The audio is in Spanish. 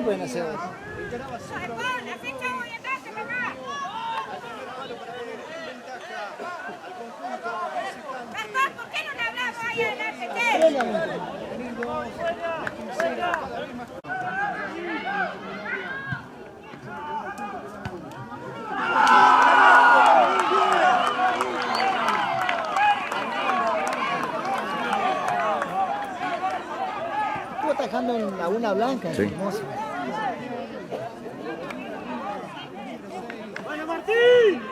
pueden hacer. ¿Por qué no le hablamos ahí adelante? Estuvo atajando en Laguna Blanca, Sí. hermoso. ¡Bueno, Martín!